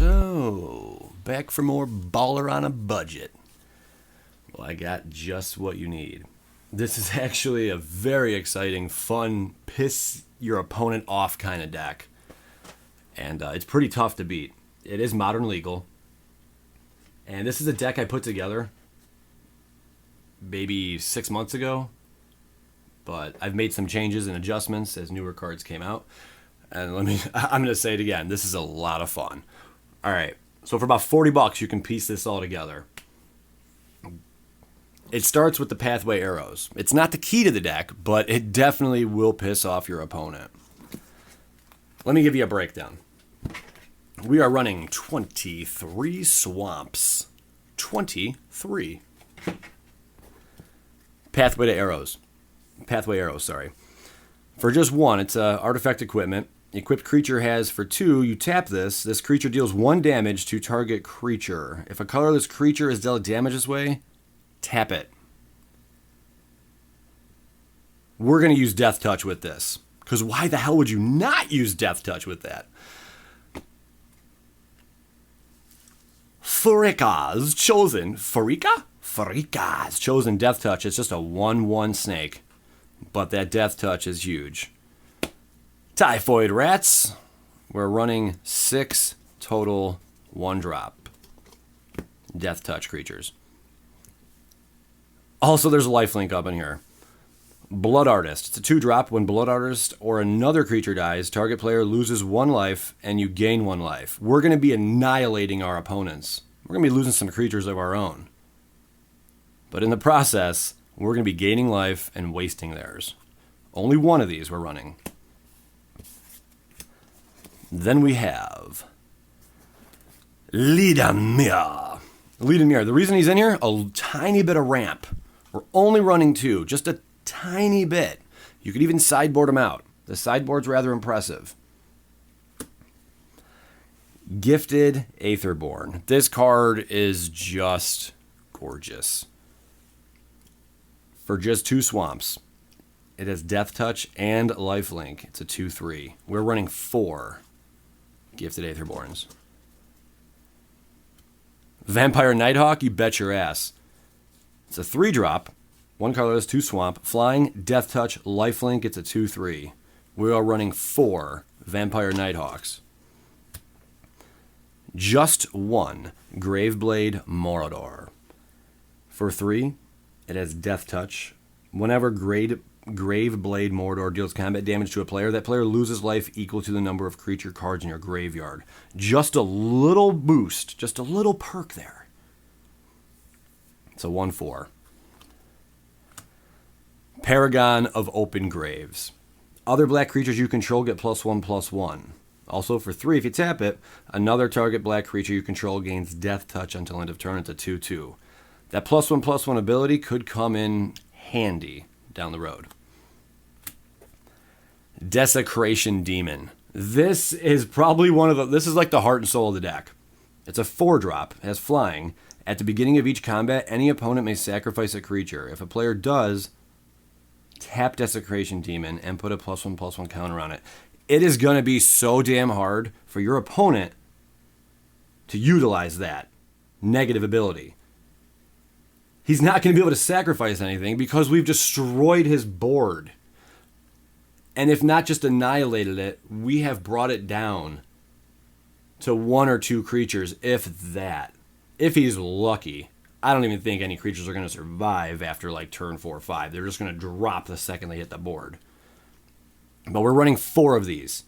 So, back for more Baller on a Budget. Well, I got just what you need. This is actually a very exciting, fun, piss your opponent off kind of deck. And it's pretty tough to beat. It is modern legal. And this is a deck I put together maybe 6 months ago. But I've made some changes and adjustments as newer cards came out. And I'm going to say it again. This is a lot of fun. All right. So for about $40, you can piece this all together. It starts with the pathway arrows. It's not the key to the deck, but it definitely will piss off your opponent. Let me give you a breakdown. We are running 23 swamps. 23. Pathway arrows, sorry. For just one, it's artifact equipment. Equipped creature has for 2, you tap this. This creature deals 1 damage to target creature. If a colorless creature is dealt damage this way, tap it. We're going to use Death Touch with this. Because why the hell would you not use Death Touch with that? Farika's chosen. Farika's chosen Death Touch. It's just a 1/1 snake. But that Death Touch is huge. Typhoid Rats. We're running 6 total 1-drop Death Touch creatures. Also, there's a lifelink up in here. Blood Artist. It's a 2-drop. When Blood Artist or another creature dies, target player loses 1 life and you gain 1 life. We're going to be annihilating our opponents. We're going to be losing some creatures of our own. But in the process, we're going to be gaining life and wasting theirs. Only one of these we're running. Then we have Lidamir. Lidamir. The reason he's in here, a tiny bit of ramp. We're only running 2, just a tiny bit. You could even sideboard him out. The sideboard's rather impressive. Gifted Aetherborn. This card is just gorgeous. For just 2 swamps. It has Death Touch and Lifelink. It's a 2/3. We're running 4 Gifted Aetherborns. Vampire Nighthawk, you bet your ass. It's a 3-drop. 1 colorless, 2 swamp. Flying, Death Touch, Lifelink. It's a 2/3. We are running 4 Vampire Nighthawks. Just 1 Graveblade Mordor. For 3, it has Death Touch. Whenever Graveblade Mordor deals combat damage to a player, that player loses life equal to the number of creature cards in your graveyard. Just a little boost, just a little perk there. It's a 1/4. Paragon of Open Graves. Other black creatures you control get +1/+1. Also for 3, if you tap it, another target black creature you control gains Death Touch until end of turn. It's a 2/2. That +1/+1 ability could come in handy down the road. Desecration Demon. This is probably this is like the heart and soul of the deck. It's a 4-drop, has flying. At the beginning of each combat, any opponent may sacrifice a creature. If a player does, tap Desecration Demon and put a +1/+1 counter on it. It is going to be so damn hard for your opponent to utilize that negative ability. He's not going to be able to sacrifice anything because we've destroyed his board. And if not just annihilated it, we have brought it down to 1 or 2 creatures, if that. If he's lucky. I don't even think any creatures are going to survive after like turn 4 or 5. They're just going to drop the second they hit the board. But we're running 4 of these.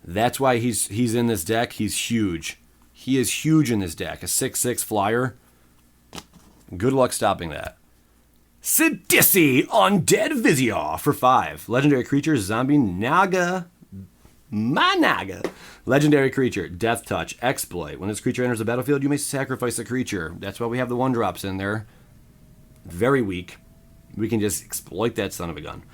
That's why he's in this deck. He's huge. He is huge in this deck. A 6/6 flyer. Good luck stopping that. Sidisi Undead Vizier for 5. Legendary creature, Zombie Naga. My Naga. Legendary creature, Death Touch, Exploit. When this creature enters the battlefield, you may sacrifice a creature. That's why we have the 1-drops in there. Very weak. We can just exploit that son of a gun.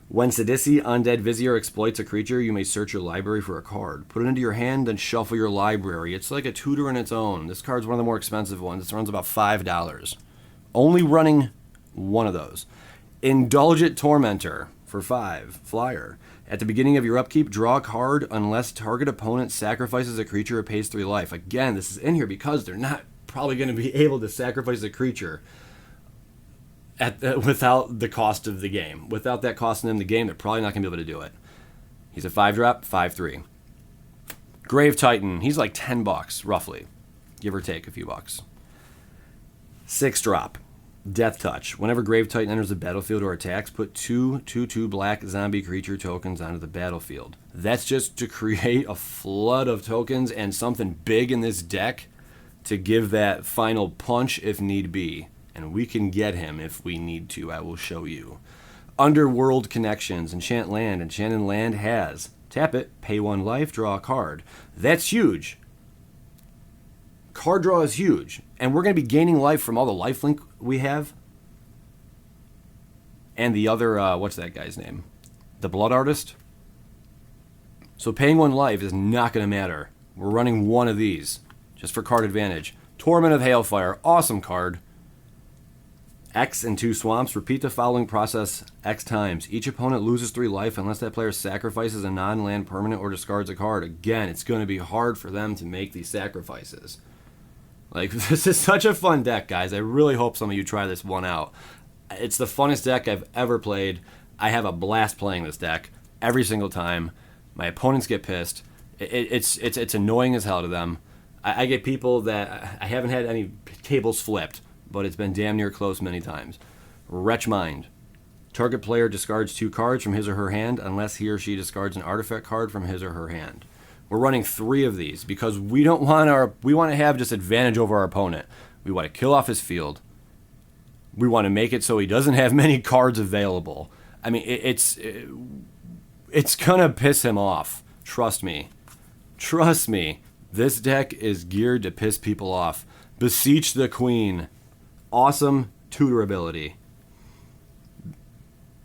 When Sidisi Undead Vizier exploits a creature, you may search your library for a card. Put it into your hand, then shuffle your library. It's like a tutor in its own. This card's one of the more expensive ones. It runs about $5. Only running 1 of those. Indulgent Tormentor for 5. Flyer. At the beginning of your upkeep, draw a card unless target opponent sacrifices a creature or pays 3 life. Again, this is in here because they're not probably going to be able to sacrifice a creature without the cost of the game. Without that costing them the game, they're probably not going to be able to do it. He's a 5-drop, 5/3. Grave Titan, he's like $10, roughly. Give or take a few bucks. 6-drop. Death Touch. Whenever Grave Titan enters the battlefield or attacks, put 2/2/2 black zombie creature tokens onto the battlefield. That's just to create a flood of tokens and something big in this deck to give that final punch if need be. And we can get him if we need to. I will show you. Underworld Connections. Enchant land. Enchanted land has. Tap it, pay 1 life, draw a card. That's huge. Card draw is huge. And we're going to be gaining life from all the lifelink we have. And the other, what's that guy's name? The Blood Artist. So paying 1 life is not going to matter. We're running one of these, just for card advantage. Torment of Hailfire, awesome card. X and 2 swamps. Repeat the following process X times. Each opponent loses 3 life unless that player sacrifices a non-land permanent or discards a card. Again, it's going to be hard for them to make these sacrifices. Like, this is such a fun deck, guys. I really hope some of you try this one out. It's the funnest deck I've ever played. I have a blast playing this deck every single time. My opponents get pissed. It's annoying as hell to them. I get people that I haven't had any tables flipped, but it's been damn near close many times. Wretch Mind. Target player discards 2 cards from his or her hand unless he or she discards an artifact card from his or her hand. We're running 3 of these because we want to have just advantage over our opponent. We want to kill off his field. We want to make it so he doesn't have many cards available. I mean, it's gonna piss him off. Trust me. Trust me. This deck is geared to piss people off. Beseech the Queen. Awesome tutor ability.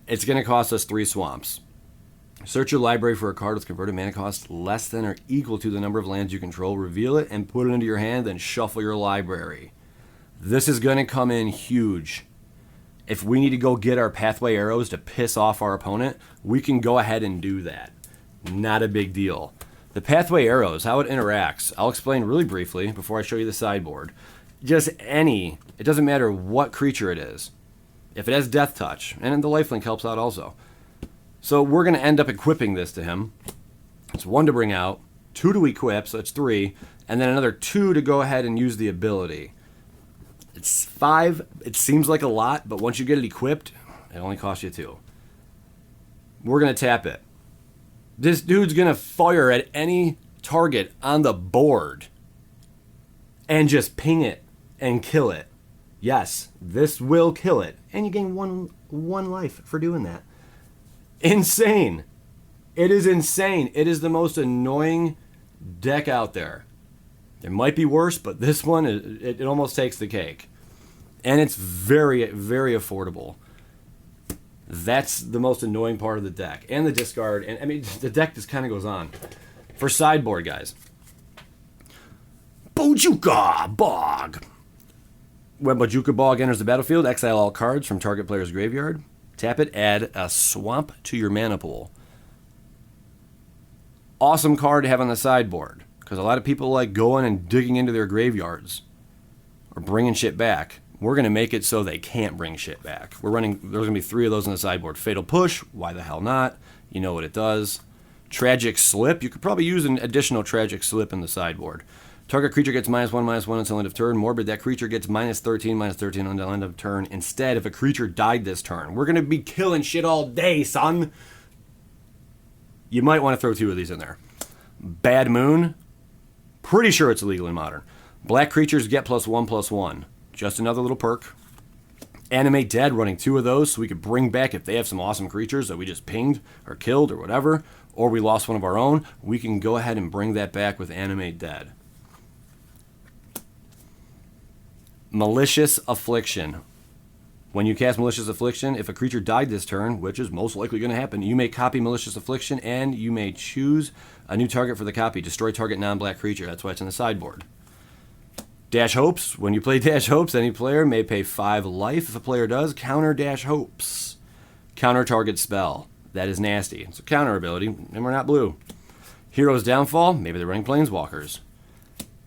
It's gonna cost us 3 swamps. Search your library for a card with converted mana cost less than or equal to the number of lands you control. Reveal it and put it into your hand, then shuffle your library. This is going to come in huge. If we need to go get our pathway arrows to piss off our opponent, we can go ahead and do that. Not a big deal. The pathway arrows, how it interacts, I'll explain really briefly before I show you the sideboard. It doesn't matter what creature it is. If it has Death Touch, and the lifelink helps out also. So we're going to end up equipping this to him. It's 1 to bring out, 2 to equip, so it's 3, and then another 2 to go ahead and use the ability. It's 5. It seems like a lot, but once you get it equipped, it only costs you 2. We're going to tap it. This dude's going to fire at any target on the board and just ping it and kill it. Yes, this will kill it. And you gain one life for doing that. Insane. It is insane. It is the most annoying deck out there. There might be worse, but this one, it almost takes the cake. And it's very, very affordable. That's the most annoying part of the deck. And the discard. And I mean, the deck just kind of goes on. For sideboard, guys. Bojuka Bog. When Bojuka Bog enters the battlefield, exile all cards from target player's graveyard. Tap it, add a swamp to your mana pool. Awesome card to have on the sideboard. Because a lot of people like going and digging into their graveyards. Or bringing shit back. We're going to make it so they can't bring shit back. There's going to be 3 of those on the sideboard. Fatal Push, why the hell not? You know what it does. Tragic Slip, you could probably use an additional Tragic Slip in the sideboard. Target creature gets -1/-1 until end of turn. Morbid, that creature gets -13/-13 until end of turn. Instead, if a creature died this turn, we're going to be killing shit all day, son. You might want to throw 2 of these in there. Bad Moon, pretty sure it's illegal in Modern. Black creatures get +1/+1. Just another little perk. Animate Dead, running 2 of those so we could bring back, if they have some awesome creatures that we just pinged or killed or whatever, or we lost one of our own, we can go ahead and bring that back with Animate Dead. Malicious Affliction. When you cast Malicious Affliction, if a creature died this turn, which is most likely going to happen, you may copy Malicious Affliction and you may choose a new target for the copy. Destroy target non-black creature. That's why it's in the sideboard. Dash Hopes. When you play Dash Hopes, any player may pay 5 life. If a player does, counter Dash Hopes. Counter target spell. That is nasty. It's a counter ability, and we're not blue. Hero's Downfall, maybe they're running Planeswalkers.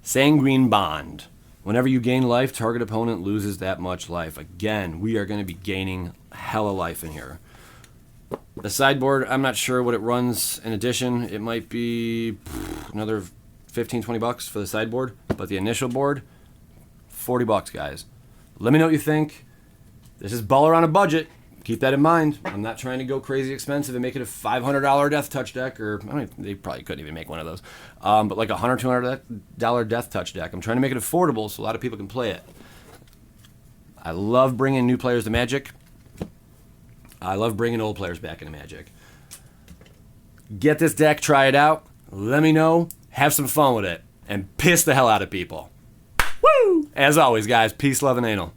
Sanguine Bond. Whenever you gain life, target opponent loses that much life. Again, we are going to be gaining hella life in here. The sideboard, I'm not sure what it runs in addition. It might be another 15, 20 bucks for the sideboard. But the initial board, 40 bucks, guys. Let me know what you think. This is Baller on a budget. Keep that in mind. I'm not trying to go crazy expensive and make it a $500 Death Touch deck, or they probably couldn't even make one of those. But like a $100, $200 Death Touch deck. I'm trying to make it affordable so a lot of people can play it. I love bringing new players to Magic. I love bringing old players back into Magic. Get this deck, try it out. Let me know. Have some fun with it. And piss the hell out of people. Woo! As always, guys, peace, love, and anal.